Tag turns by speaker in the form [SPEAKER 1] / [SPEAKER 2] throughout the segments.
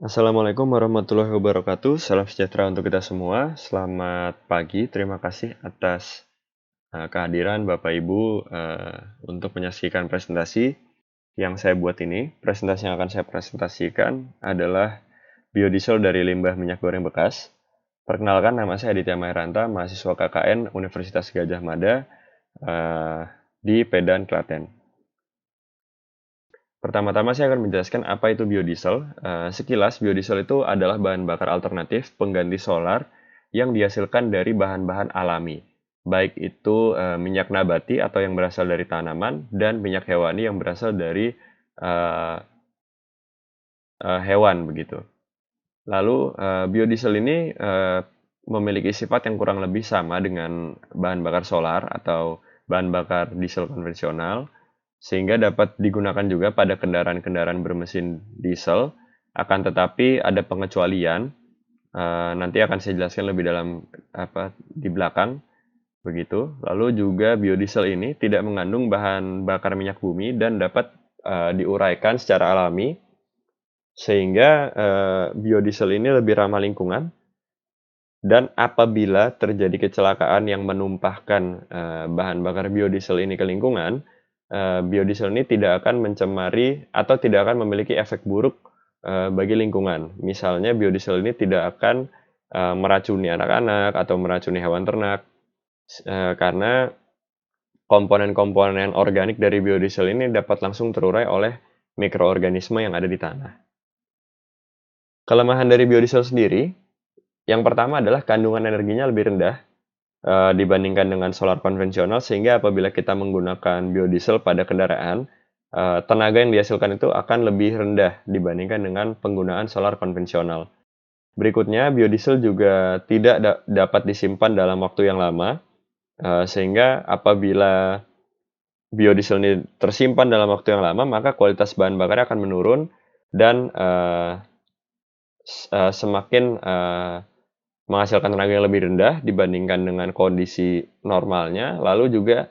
[SPEAKER 1] Assalamualaikum warahmatullahi wabarakatuh. Salam sejahtera untuk kita semua. Selamat pagi. Terima kasih atas kehadiran Bapak Ibu untuk menyaksikan presentasi yang saya buat ini. Presentasi yang akan saya presentasikan adalah biodiesel dari limbah minyak goreng bekas. Perkenalkan, nama saya Aditya Maheranta, mahasiswa KKN Universitas Gadjah Mada di Pedan, Klaten. Pertama-tama saya akan menjelaskan apa itu biodiesel. Sekilas, biodiesel itu adalah bahan bakar alternatif pengganti solar yang dihasilkan dari bahan-bahan alami, baik itu minyak nabati atau yang berasal dari tanaman dan minyak hewani yang berasal dari eh, hewan begitu. Lalu biodiesel ini memiliki sifat yang kurang lebih sama dengan bahan bakar solar atau bahan bakar diesel konvensional, sehingga dapat digunakan juga pada kendaraan-kendaraan bermesin diesel. Akan tetapi ada pengecualian, nanti akan saya jelaskan lebih dalam di belakang begitu. Lalu juga biodiesel ini tidak mengandung bahan bakar minyak bumi dan dapat diuraikan secara alami, sehingga biodiesel ini lebih ramah lingkungan. Dan apabila terjadi kecelakaan yang menumpahkan bahan bakar biodiesel ini ke lingkungan, biodiesel ini tidak akan mencemari atau tidak akan memiliki efek buruk bagi lingkungan. Misalnya biodiesel ini tidak akan meracuni anak-anak atau meracuni hewan ternak, karena komponen-komponen organik dari biodiesel ini dapat langsung terurai oleh mikroorganisme yang ada di tanah. Kelemahan dari biodiesel sendiri, yang pertama adalah kandungan energinya lebih rendah dibandingkan dengan solar konvensional, sehingga apabila kita menggunakan biodiesel pada kendaraan, tenaga yang dihasilkan itu akan lebih rendah dibandingkan dengan penggunaan solar konvensional. Berikutnya, biodiesel juga tidak dapat disimpan dalam waktu yang lama, sehingga apabila biodiesel ini tersimpan dalam waktu yang lama, maka kualitas bahan bakarnya akan menurun dan semakin menghasilkan tenaga yang lebih rendah dibandingkan dengan kondisi normalnya, lalu juga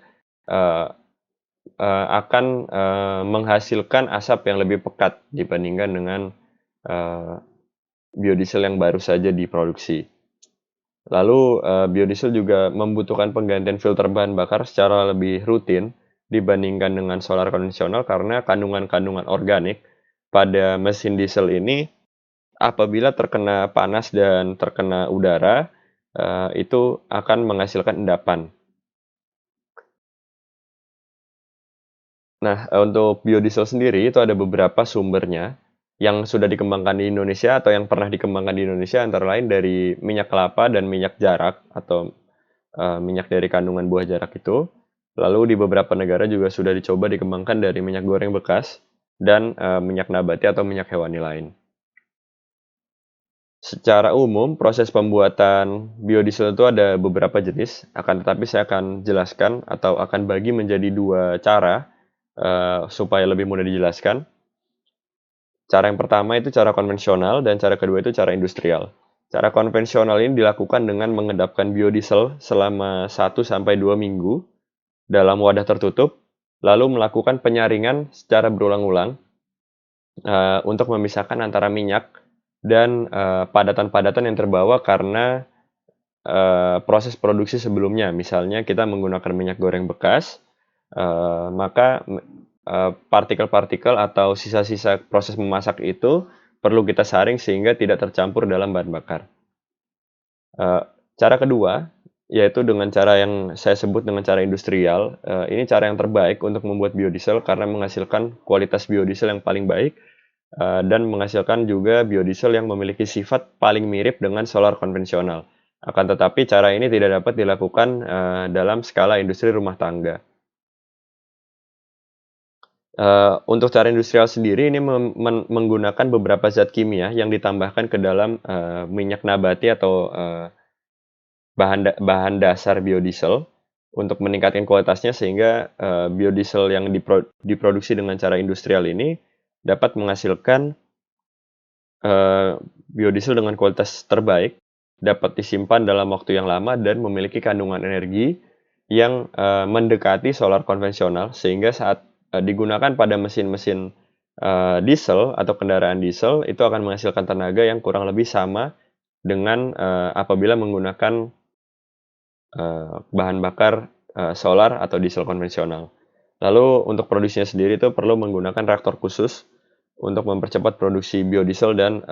[SPEAKER 1] akan menghasilkan asap yang lebih pekat dibandingkan dengan biodiesel yang baru saja diproduksi. Lalu biodiesel juga membutuhkan penggantian filter bahan bakar secara lebih rutin dibandingkan dengan solar konvensional, karena kandungan-kandungan organik pada mesin diesel ini apabila terkena panas dan terkena udara, itu akan menghasilkan endapan. Nah, untuk biodiesel sendiri itu ada beberapa sumbernya yang sudah dikembangkan di Indonesia atau yang pernah dikembangkan di Indonesia, antara lain dari minyak kelapa dan minyak jarak atau minyak dari kandungan buah jarak itu. Lalu di beberapa negara juga sudah dicoba dikembangkan dari minyak goreng bekas dan minyak nabati atau minyak hewani lain. Secara umum, proses pembuatan biodiesel itu ada beberapa jenis, akan tetapi saya akan jelaskan atau akan bagi menjadi dua cara supaya lebih mudah dijelaskan. Cara yang pertama itu cara konvensional dan cara kedua itu cara industrial. Cara konvensional ini dilakukan dengan mengendapkan biodiesel selama 1-2 minggu dalam wadah tertutup, lalu melakukan penyaringan secara berulang-ulang untuk memisahkan antara minyak dan padatan-padatan yang terbawa karena proses produksi sebelumnya. Misalnya kita menggunakan minyak goreng bekas, maka partikel-partikel atau sisa-sisa proses memasak itu perlu kita saring sehingga tidak tercampur dalam bahan bakar. Cara kedua, yaitu dengan cara yang saya sebut dengan cara industrial. Ini cara yang terbaik untuk membuat biodiesel karena menghasilkan kualitas biodiesel yang paling baik dan menghasilkan juga biodiesel yang memiliki sifat paling mirip dengan solar konvensional. Akan tetapi cara ini tidak dapat dilakukan dalam skala industri rumah tangga. Untuk cara industrial sendiri ini menggunakan beberapa zat kimia yang ditambahkan ke dalam minyak nabati atau bahan dasar biodiesel untuk meningkatkan kualitasnya, sehingga biodiesel yang diproduksi dengan cara industrial ini dapat menghasilkan biodiesel dengan kualitas terbaik, dapat disimpan dalam waktu yang lama dan memiliki kandungan energi yang mendekati solar konvensional, sehingga saat digunakan pada mesin-mesin diesel atau kendaraan diesel itu akan menghasilkan tenaga yang kurang lebih sama dengan apabila menggunakan bahan bakar solar atau diesel konvensional. Lalu untuk produksinya sendiri itu perlu menggunakan reaktor khusus untuk mempercepat produksi biodiesel dan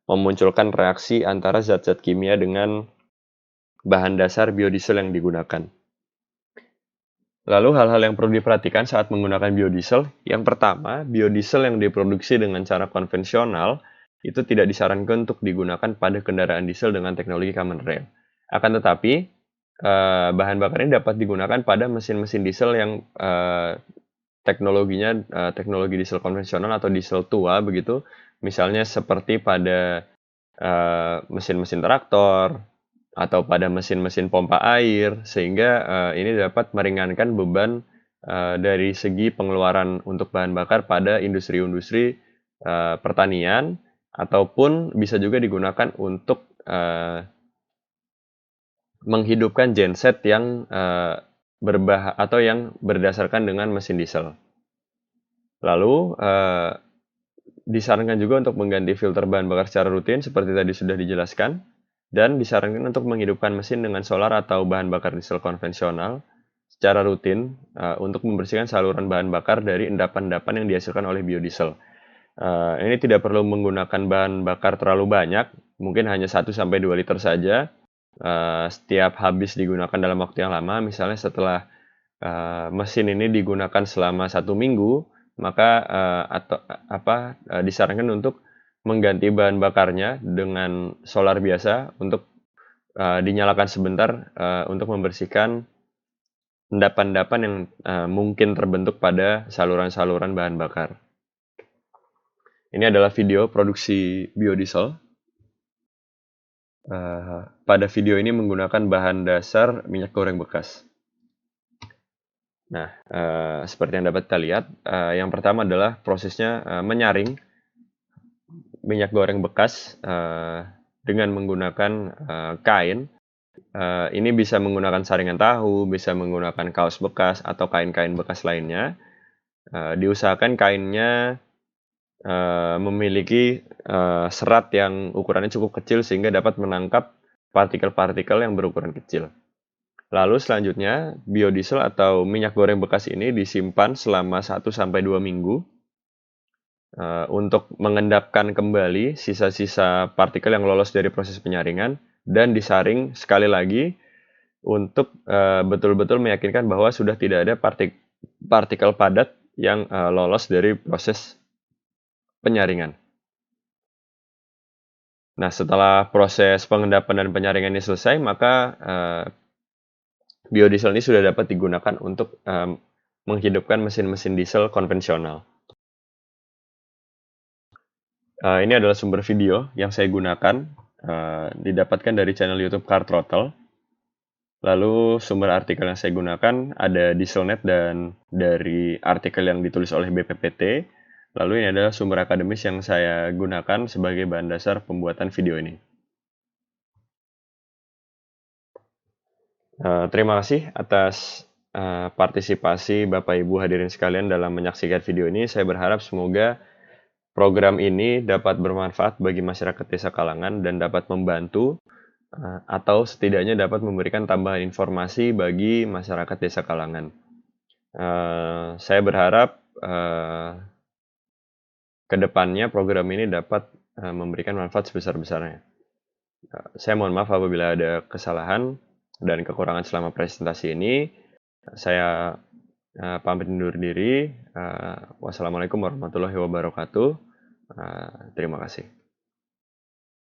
[SPEAKER 1] memunculkan reaksi antara zat-zat kimia dengan bahan dasar biodiesel yang digunakan. Lalu hal-hal yang perlu diperhatikan saat menggunakan biodiesel, yang pertama, biodiesel yang diproduksi dengan cara konvensional itu tidak disarankan untuk digunakan pada kendaraan diesel dengan teknologi common rail. Akan tetapi, bahan bakar ini dapat digunakan pada mesin-mesin diesel yang teknologinya teknologi diesel konvensional atau diesel tua begitu, misalnya seperti pada mesin-mesin traktor atau pada mesin-mesin pompa air, sehingga ini dapat meringankan beban dari segi pengeluaran untuk bahan bakar pada industri-industri pertanian, ataupun bisa juga digunakan untuk menghidupkan genset yang atau yang berdasarkan dengan mesin diesel. Lalu disarankan juga untuk mengganti filter bahan bakar secara rutin seperti tadi sudah dijelaskan, dan disarankan untuk menghidupkan mesin dengan solar atau bahan bakar diesel konvensional secara rutin untuk membersihkan saluran bahan bakar dari endapan-endapan yang dihasilkan oleh biodiesel. Ini tidak perlu menggunakan bahan bakar terlalu banyak, mungkin hanya 1-2 liter saja. Setiap habis digunakan dalam waktu yang lama, misalnya setelah mesin ini digunakan selama 1 minggu, maka disarankan untuk mengganti bahan bakarnya dengan solar biasa untuk dinyalakan sebentar untuk membersihkan endapan-endapan yang mungkin terbentuk pada saluran-saluran bahan bakar. Ini adalah video produksi biodiesel. Pada video ini menggunakan bahan dasar minyak goreng bekas. Nah, seperti yang dapat kita lihat, yang pertama adalah prosesnya menyaring minyak goreng bekas dengan menggunakan kain. Ini bisa menggunakan saringan tahu, bisa menggunakan kaos bekas atau kain-kain bekas lainnya. Diusahakan kainnya memiliki serat yang ukurannya cukup kecil sehingga dapat menangkap partikel-partikel yang berukuran kecil. Lalu selanjutnya, biodiesel atau minyak goreng bekas ini disimpan selama 1-2 minggu untuk mengendapkan kembali sisa-sisa partikel yang lolos dari proses penyaringan dan disaring sekali lagi untuk betul-betul meyakinkan bahwa sudah tidak ada partikel padat yang lolos dari proses penyaringan. Nah, setelah proses pengendapan dan penyaringan ini selesai, maka biodiesel ini sudah dapat digunakan untuk menghidupkan mesin-mesin diesel konvensional. Ini adalah sumber video yang saya gunakan, didapatkan dari channel YouTube Car Throttle. Lalu sumber artikel yang saya gunakan ada Dieselnet dan dari artikel yang ditulis oleh BPPT. Lalu ini adalah sumber akademis yang saya gunakan sebagai bahan dasar pembuatan video ini. Terima kasih atas partisipasi Bapak Ibu hadirin sekalian dalam menyaksikan video ini. Saya berharap semoga program ini dapat bermanfaat bagi masyarakat Desa Kalangan dan dapat membantu atau setidaknya dapat memberikan tambahan informasi bagi masyarakat Desa Kalangan. Saya berharap ke depannya program ini dapat memberikan manfaat sebesar-besarnya. Saya mohon maaf apabila ada kesalahan dan kekurangan selama presentasi ini. Saya pamit undur diri. Wassalamualaikum warahmatullahi wabarakatuh. Terima kasih.